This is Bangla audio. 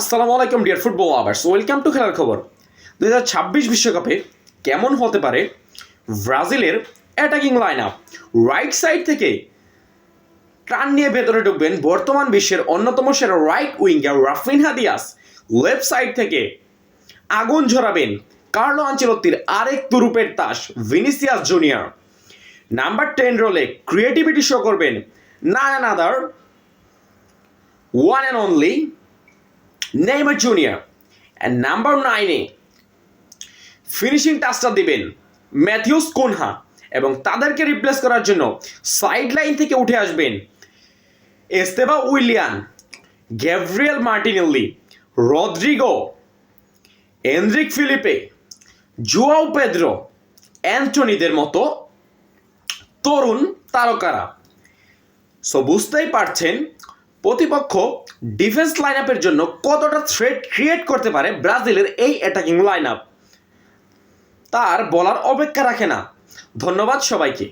আসসালামু আলাইকুম dear football lovers, welcome to খেলার খবর। 2026 বিশ্বকাপে কেমন হতে পারে ব্রাজিলের attacking line up? Right side থেকে টান নিয়ে ভেতরে ঢুকবেন বর্তমান বিশ্বের অন্যতম সেরা right winger Raphinha Dias. Left side থেকে আগুন ঝরাবেন কার্লো আনচেলত্তির আরেক তুরুপের তাস ভিনিসিয়াস জুনিয়র। নাম্বার 10 রোলে ক্রিয়েটিভিটি শো করবেন none other one and only Neymar Junior. And number 9-এ ফিনিশিং টাচটা দিবেন ম্যাথিউস কুনহা, এবং তাদেরকে রিপ্লেস করার জন্য সাইড লাইন থেকে উঠে আসবেন Estevao Willian, Gabriel Martinelli, Rodrygo, Endrick Felipe, Joao Pedro, অ্যান্টনিদের মতো তরুণ তারকারা। সো বুঝতেই পারছেন প্রতিপক্ষ ডিফেন্স লাইন আপের জন্য কতটা থ্রেট ক্রিয়েট করতে পারে ব্রাজিলের এই অ্যাটাকিং লাইন আপ। তার বলার অপেক্ষা রাখে না। ধন্যবাদ সবাইকে।